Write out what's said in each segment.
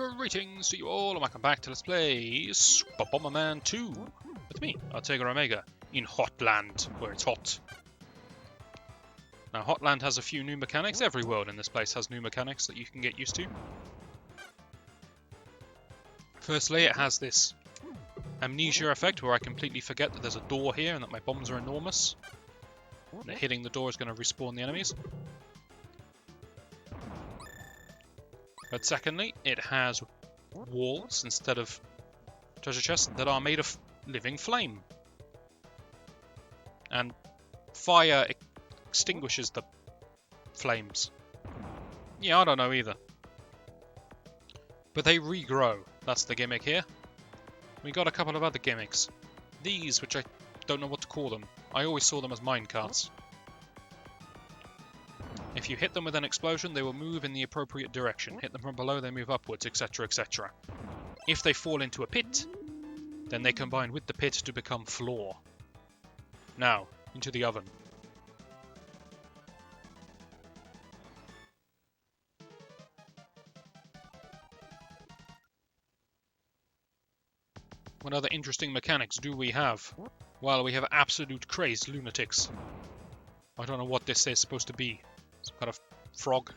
Greetings to you all, and welcome back to Let's Play Super Bomberman 2 with me, Artega Omega, in Hotland, where it's hot. Now, Hotland has a few new mechanics. Every world in this place has new mechanics that you can get used to. Firstly, it has this amnesia effect where I completely forget that there's a door here and that my bombs are enormous. And that hitting the door is going to respawn the enemies. But secondly, it has walls instead of treasure chests that are made of living flame. And fire extinguishes the flames. Yeah, I don't know either. But they regrow. That's the gimmick here. We got a couple of other gimmicks. These, which I don't know what to call them. I always saw them as minecarts. If you hit them with an explosion, they will move in the appropriate direction. Hit them from below, they move upwards, etc, etc. If they fall into a pit, then they combine with the pit to become floor. Now, into the oven. What other interesting mechanics do we have? Well, we have absolute crazed lunatics. I don't know what this is supposed to be. Some kind of frog.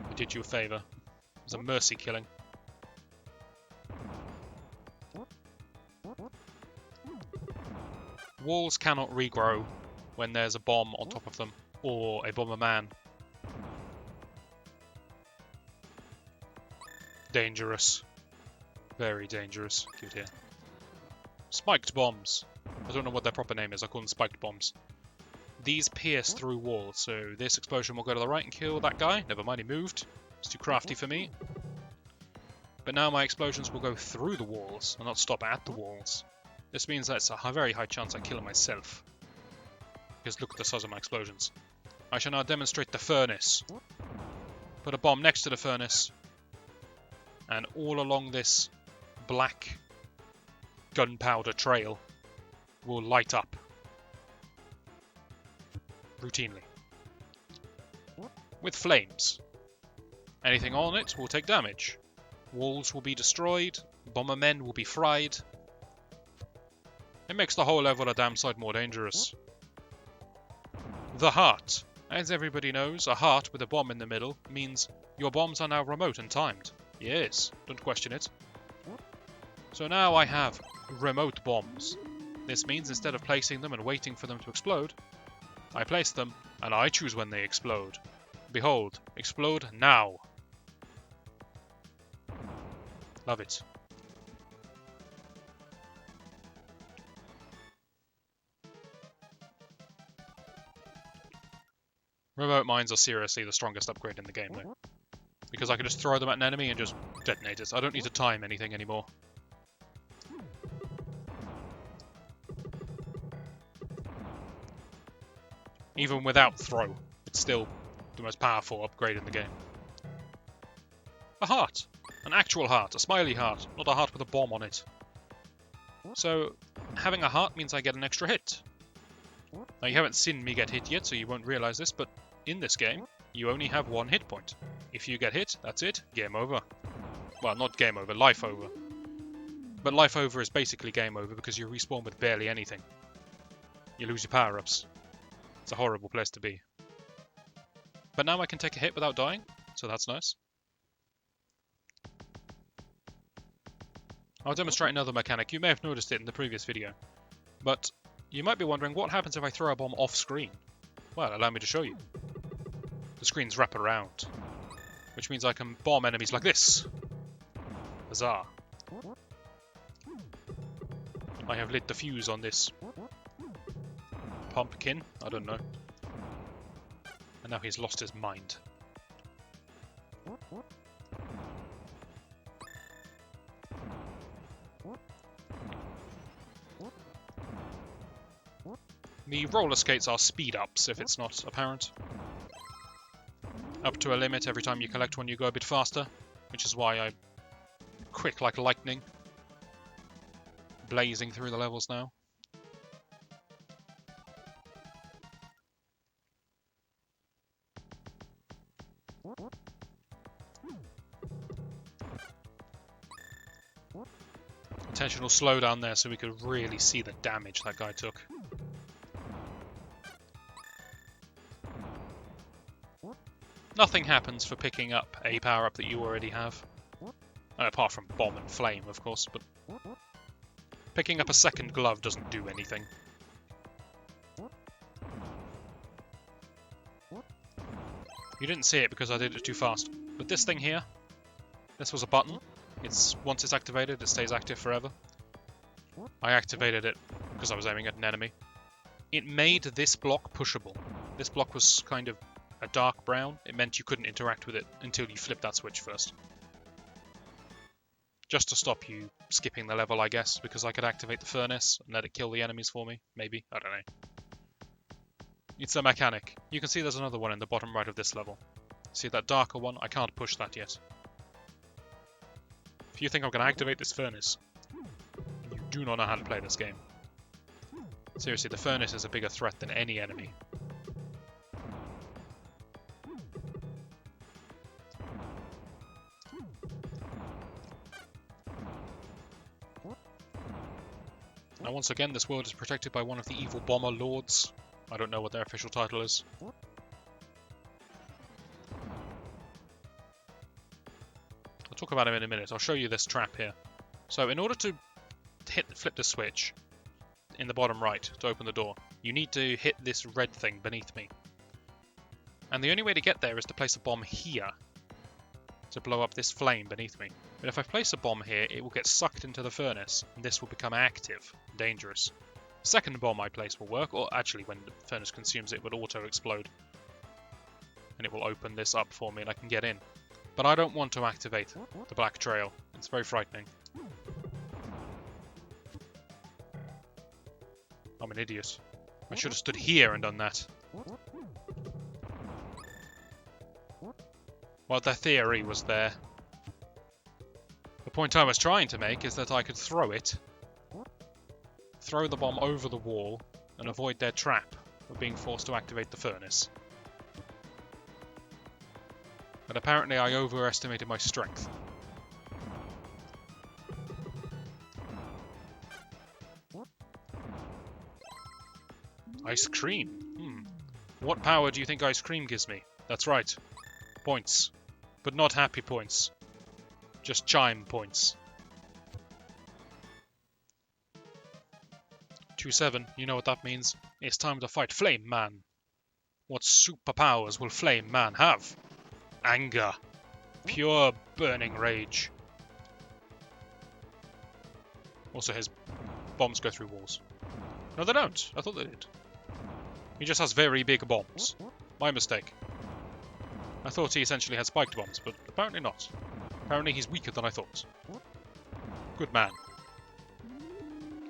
I did you a favour. It was a mercy killing. Walls cannot regrow when there's a bomb on top of them, or a Bomberman. Dangerous. Very dangerous. Give it here. Spiked bombs. I don't know what their proper name is, I call them spiked bombs. These pierce through walls, so this explosion will go to the right and kill that guy. Never mind, he moved. It's too crafty for me. But now my explosions will go through the walls, and not stop at the walls. This means that it's a very high chance I kill myself. Because look at the size of my explosions. I shall now demonstrate the furnace. Put a bomb next to the furnace. And all along this black gunpowder trail will light up routinely with flames. Anything on it will take damage. Walls will be destroyed. Bombermen will be fried. It makes the whole level a damn sight more dangerous. The heart. As everybody knows, a heart with a bomb in the middle means your bombs are now remote and timed. Yes, don't question it. So now I have remote bombs. This means instead of placing them and waiting for them to explode, I place them and I choose when they explode. Behold, explode now. Love it. Remote mines are seriously the strongest upgrade in the game though. Because I can just throw them at an enemy and just detonate it. I don't need to time anything anymore. Even without throw, it's still the most powerful upgrade in the game. A heart. An actual heart. A smiley heart. Not a heart with a bomb on it. So, having a heart means I get an extra hit. Now, you haven't seen me get hit yet, so you won't realise this, but in this game, you only have one hit point. If you get hit, that's it. Game over. Well, not game over, life over. But life over is basically game over because you respawn with barely anything. You lose your power-ups. It's a horrible place to be. But now I can take a hit without dying, so that's nice. I'll demonstrate another mechanic. You may have noticed it in the previous video. But you might be wondering, what happens if I throw a bomb off screen? Well, allow me to show you. The screens wrap around, which means I can bomb enemies like this. Huzzah. I have lit the fuse on this pumpkin, I don't know. And now he's lost his mind. The roller skates are speed ups if it's not apparent. Up to a limit every time you collect one you go a bit faster, which is why I'm quick like lightning. Blazing through the levels now. Intentional slowdown there so we could really see the damage that guy took. Nothing happens for picking up a power-up that you already have. Apart from bomb and flame, of course, but picking up a second glove doesn't do anything. You didn't see it because I did it too fast. But this thing here, this was a button. Once it's activated, it stays active forever. I activated it because I was aiming at an enemy. It made this block pushable. This block was kind of a dark brown. It meant you couldn't interact with it until you flipped that switch first. Just to stop you skipping the level, I guess, because I could activate the furnace and let it kill the enemies for me. Maybe. I don't know. It's a mechanic. You can see there's another one in the bottom right of this level. See that darker one? I can't push that yet. If you think I'm going to activate this furnace, you do not know how to play this game. Seriously, the furnace is a bigger threat than any enemy. Now once again, this world is protected by one of the evil bomber lords. I don't know what their official title is. I'll talk about him in a minute. I'll show you this trap here. So in order to flip the switch in the bottom right to open the door, you need to hit this red thing beneath me. And the only way to get there is to place a bomb here to blow up this flame beneath me. But if I place a bomb here, it will get sucked into the furnace, and this will become active, dangerous. The second bomb I place will work, or actually when the furnace consumes it, it will auto-explode. And it will open this up for me and I can get in. But I don't want to activate the black trail. It's very frightening. I'm an idiot. I should have stood here and done that. Well, the theory was there. The point I was trying to make is that I could throw it, throw the bomb over the wall, and avoid their trap of being forced to activate the furnace. But apparently I overestimated my strength. Ice cream? What power do you think ice cream gives me? That's right. Points. But not happy points. Just chime points. 2-7, you know what that means. It's time to fight Flame Man. What superpowers will Flame Man have? Anger. Pure burning rage. Also, his bombs go through walls. No, they don't. I thought they did. He just has very big bombs. My mistake. I thought he essentially had spiked bombs, but apparently not. Apparently he's weaker than I thought. Good man.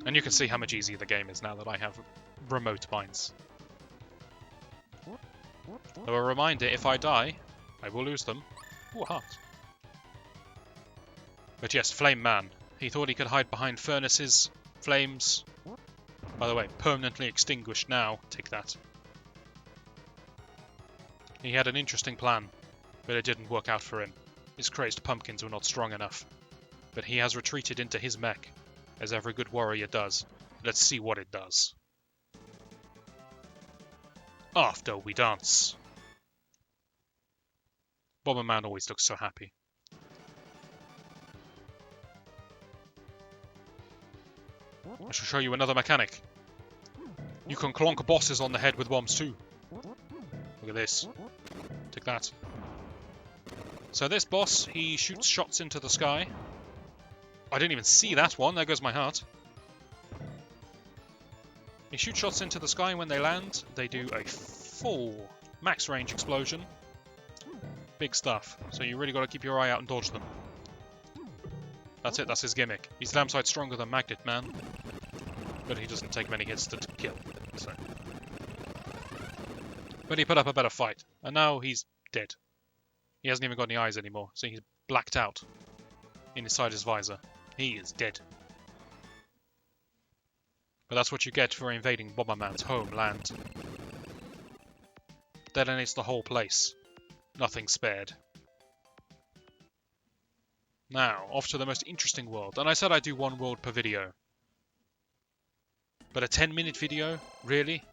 And you can see how much easier the game is now that I have remote mines. Though a reminder, if I die, I will lose them. Ooh, a heart. But yes, Flame Man. He thought he could hide behind furnaces, flames. By the way, permanently extinguished now. Take that. He had an interesting plan, but it didn't work out for him. His crazed pumpkins were not strong enough. But he has retreated into his mech, as every good warrior does. Let's see what it does. After we dance. Bomberman always looks so happy. I shall show you another mechanic. You can clonk bosses on the head with bombs too. Look at this. Take that. So this boss, he shoots shots into the sky. I didn't even see that one. There goes my heart. He shoots shots into the sky. When they land, they do a full max range explosion. Big stuff. So you really got to keep your eye out and dodge them. That's it. That's his gimmick. He's damn sight stronger than Magnet Man. But he doesn't take many hits to kill. So. But he put up a better fight. And now he's dead. He hasn't even got any eyes anymore. So he's blacked out. Inside his visor. He is dead. But that's what you get for invading Bomberman's homeland. Detonates the whole place. Nothing spared. Now, off to the most interesting world. And I said I'd do one world per video. But a 10-minute video? Really?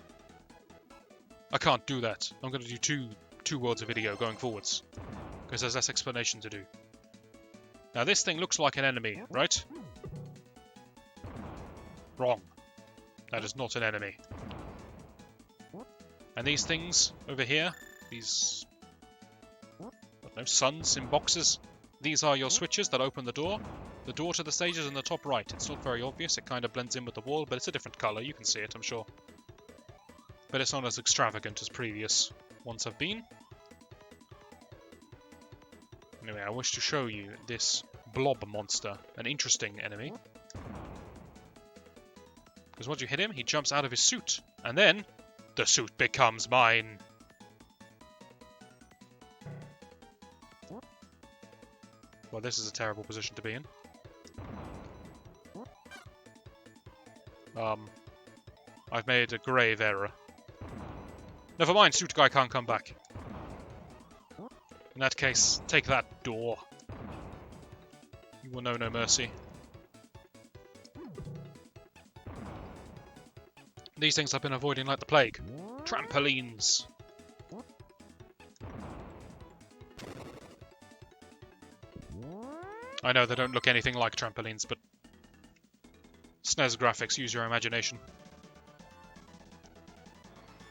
I can't do that. I'm going to do two worlds of video going forwards. Because there's less explanation to do. Now this thing looks like an enemy, right? Wrong. That is not an enemy. And these things over here, these, I don't know, suns in boxes, these are your switches that open the door. The door to the stage is in the top right. It's not very obvious, it kind of blends in with the wall, but it's a different colour, you can see it, I'm sure. But it's not as extravagant as previous ones have been. Anyway, I wish to show you this blob monster, an interesting enemy. Because once you hit him, he jumps out of his suit, and then the suit becomes mine. Well, this is a terrible position to be in. I've made a grave error. Never mind, suit guy can't come back. In that case, take that door. You will know no mercy. These things I've been avoiding like the plague. Trampolines. I know they don't look anything like trampolines, but SNES graphics, use your imagination.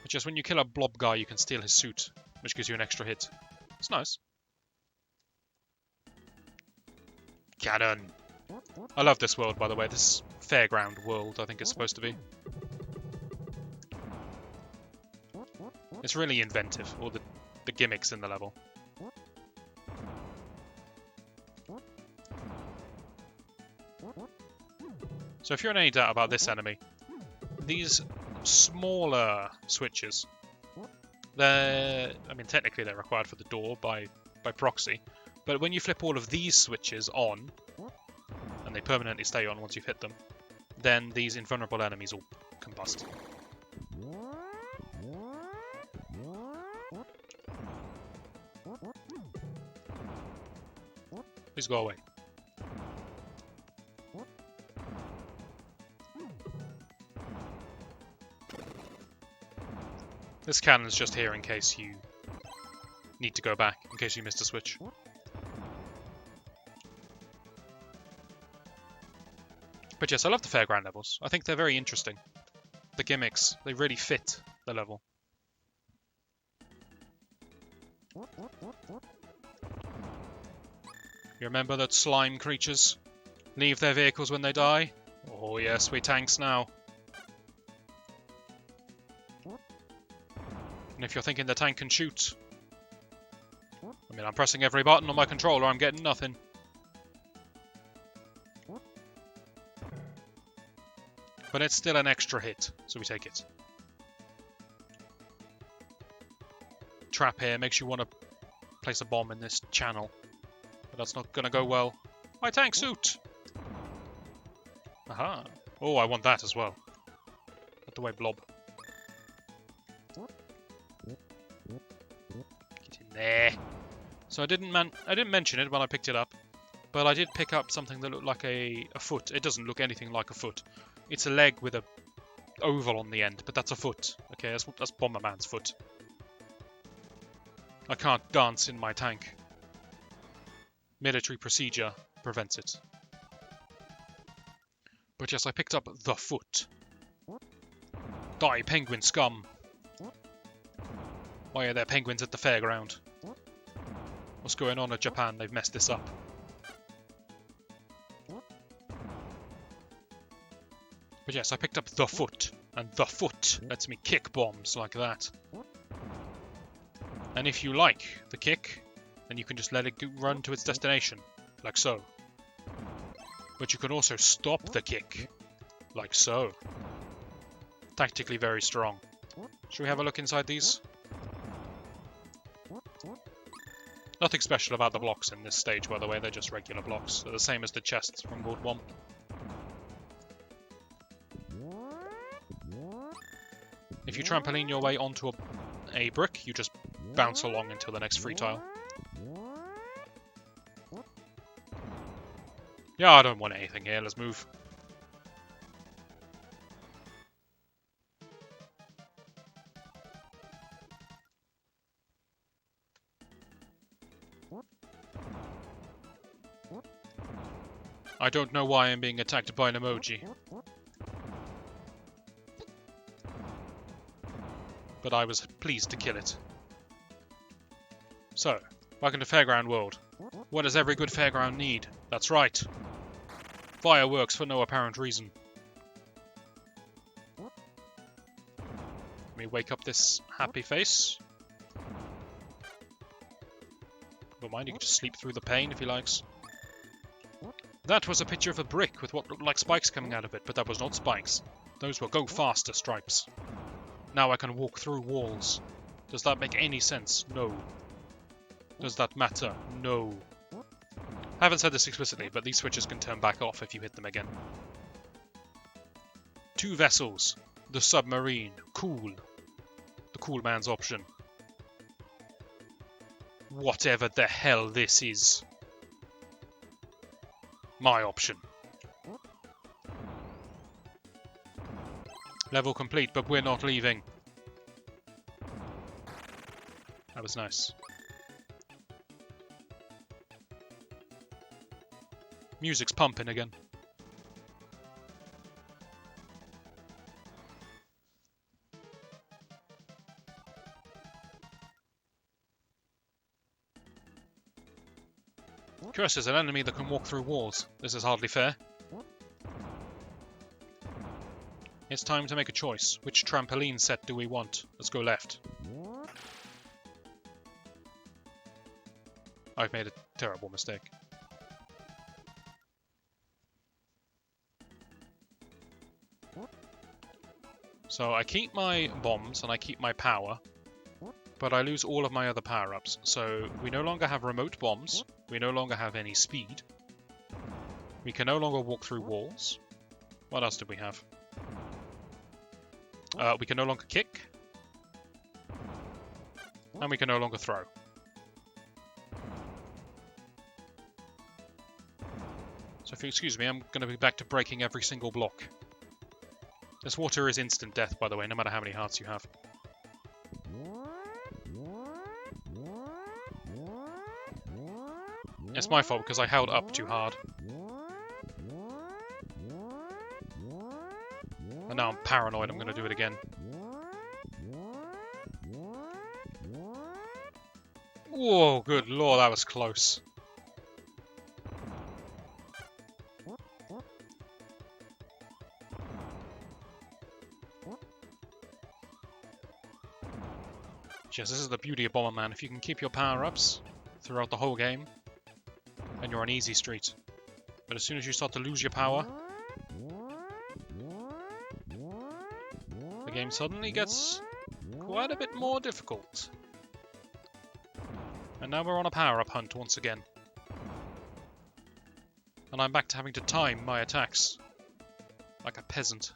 But just when you kill a blob guy, you can steal his suit, which gives you an extra hit. It's nice. Cannon. I love this world, by the way. This fairground world, I think it's supposed to be. It's really inventive, all the gimmicks in the level. So if you're in any doubt about this enemy, these smaller switches, I mean, technically they're required for the door by proxy, but when you flip all of these switches on, and they permanently stay on once you've hit them, then these invulnerable enemies will combust. Please go away. This cannon's just here in case you need to go back, in case you missed a switch. But yes, I love the fairground levels. I think they're very interesting. The gimmicks, they really fit the level. You remember that slime creatures leave their vehicles when they die? Oh yes, we tanks now. And if you're thinking the tank can shoot, I mean, I'm pressing every button on my controller, I'm getting nothing. But it's still an extra hit, so we take it. Trap here makes you want to place a bomb in this channel. But that's not going to go well. My tank suit! Aha. Oh, I want that as well. Put the way, blob. Get in there. So I didn't mention it when I picked it up, but I did pick up something that looked like a foot. It doesn't look anything like a foot. It's a leg with a oval on the end, but that's a foot. Okay, that's Bomberman's foot. I can't dance in my tank. Military procedure prevents it. But yes, I picked up the foot. Die, penguin scum! Why are there penguins at the fairground? What's going on at Japan? They've messed this up. But yes, I picked up the foot, and the foot lets me kick bombs like that. And if you like the kick, then you can just let it run to its destination, like so. But you can also stop the kick, like so. Tactically very strong. Should we have a look inside these? Nothing special about the blocks in this stage, by the way, they're just regular blocks. They're the same as the chests from World 1. If you trampoline your way onto a brick, you just bounce along until the next free tile. Yeah, I don't want anything here. Let's move. I don't know why I'm being attacked by an emoji. But I was pleased to kill it. So, welcome to Fairground World. What does every good fairground need? That's right. Fireworks for no apparent reason. Let me wake up this happy face. Don't mind, you can just sleep through the pain if he likes. That was a picture of a brick with what looked like spikes coming out of it, but that was not spikes. Those were go faster stripes. Now I can walk through walls. Does that make any sense? No. Does that matter? No. I haven't said this explicitly, but these switches can turn back off if you hit them again. 2 vessels. The submarine. Cool. The cool man's option. Whatever the hell this is. My option. Level complete, but we're not leaving. That was nice. Music's pumping again. Curse is an enemy that can walk through walls. This is hardly fair. It's time to make a choice. Which trampoline set do we want? Let's go left. I've made a terrible mistake. So I keep my bombs and I keep my power, but I lose all of my other power-ups. So we no longer have remote bombs, we no longer have any speed, we can no longer walk through walls. What else did we have? We can no longer kick, and we can no longer throw. So if you excuse me, I'm going to be back to breaking every single block. This water is instant death, by the way, no matter how many hearts you have. It's my fault because I held up too hard. And now I'm paranoid I'm going to do it again. Whoa, good lord, that was close. Yes, this is the beauty of Bomberman. If you can keep your power-ups throughout the whole game, then you're on easy street. But as soon as you start to lose your power, the game suddenly gets quite a bit more difficult. And now we're on a power-up hunt once again. And I'm back to having to time my attacks. Like a peasant.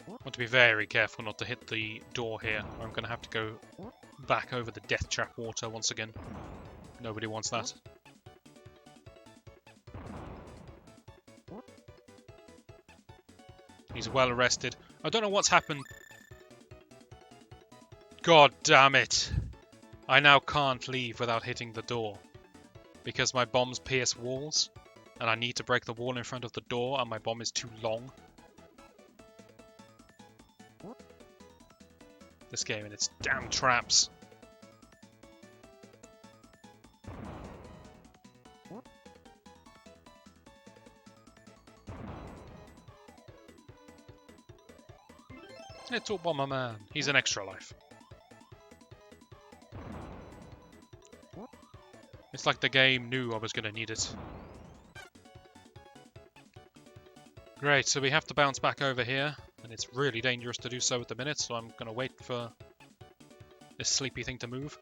I want to be very careful not to hit the door here, or I'm going to have to go back over the death trap water once again. Nobody wants that. He's well rested. I don't know what's happened. God damn it. I now can't leave without hitting the door. Because my bombs pierce walls, and I need to break the wall in front of the door, and my bomb is too long. This game and its damn traps. Little Bomberman. He's an extra life. It's like the game knew I was going to need it. Great, so we have to bounce back over here. And it's really dangerous to do so at the minute, so I'm going to wait for this sleepy thing to move.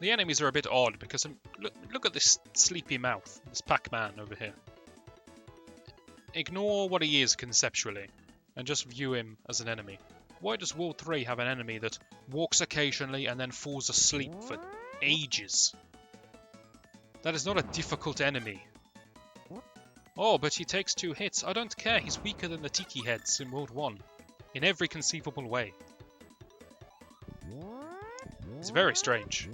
The enemies are a bit odd because look at this sleepy mouth, this Pac-Man over here. Ignore what he is conceptually and just view him as an enemy. Why does World 3 have an enemy that walks occasionally and then falls asleep for ages? That is not a difficult enemy. Oh, but he takes 2 hits. I don't care. He's weaker than the Tiki heads in World 1. In every conceivable way. It's very strange.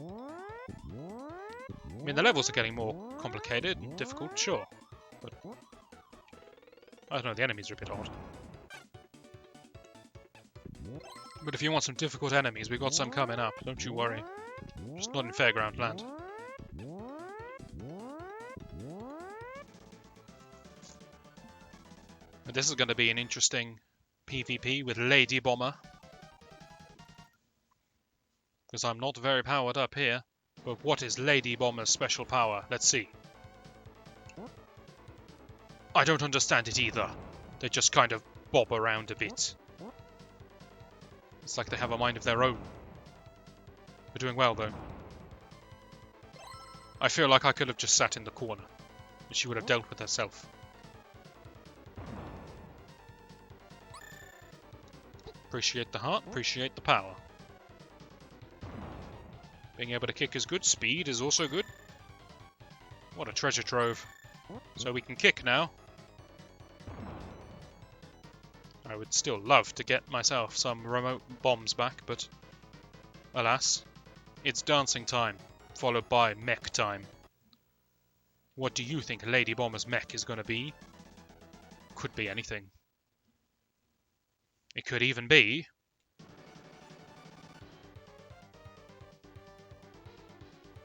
I mean, the levels are getting more complicated and difficult, sure. But I don't know, the enemies are a bit odd. But if you want some difficult enemies, we've got some coming up, don't you worry. Just not in Fairground Land. And this is going to be an interesting PvP with Lady Bomber. Because I'm not very powered up here. But what is Lady Bomber's special power? Let's see. I don't understand it either. They just kind of bob around a bit. It's like they have a mind of their own. We're doing well, though. I feel like I could have just sat in the corner. And she would have dealt with herself. Appreciate the heart, appreciate the power. Being able to kick is good, speed is also good. What a treasure trove. So we can kick now. I would still love to get myself some remote bombs back, but alas, it's dancing time, followed by mech time. What do you think Lady Bomber's mech is going to be? Could be anything. It could even be...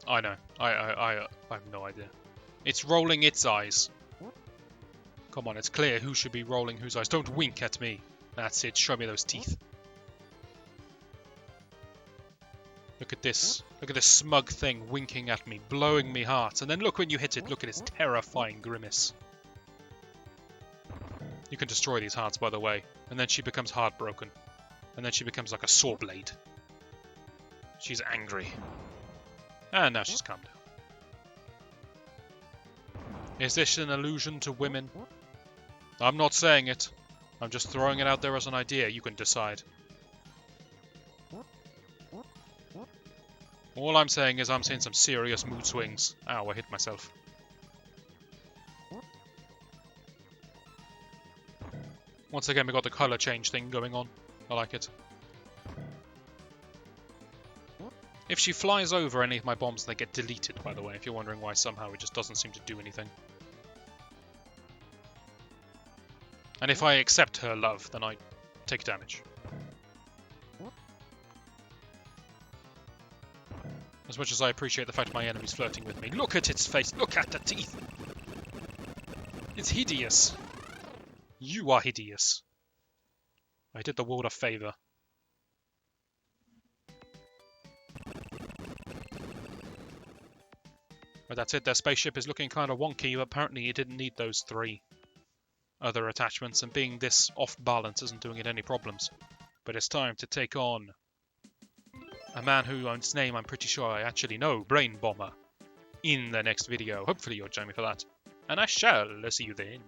I know. I have no idea. It's rolling its eyes. Come on, it's clear who should be rolling whose eyes. Don't wink at me. That's it. Show me those teeth. Look at this. Look at this smug thing winking at me, blowing me hearts. And then look when you hit it. Look at its terrifying grimace. You can destroy these hearts, by the way. And then she becomes heartbroken. And then she becomes like a saw blade. She's angry. And now she's calmed down. Is this an allusion to women? I'm not saying it. I'm just throwing it out there as an idea. You can decide. All I'm saying is I'm seeing some serious mood swings. Ow, I hit myself. Once again, we got the color change thing going on. I like it. If she flies over any of my bombs, they get deleted, by the way, if you're wondering why somehow it just doesn't seem to do anything. And if I accept her love, then I take damage. As much as I appreciate the fact my enemy's flirting with me. Look at its face! Look at the teeth! It's hideous! You are hideous. I did the world a favour. But that's it, their spaceship is looking kind of wonky, but apparently it didn't need those 3 other attachments, and being this off balance isn't doing it any problems. But it's time to take on a man whose name I'm pretty sure I actually know, Brain Bomber, in the next video. Hopefully you'll join me for that. And I shall see you then.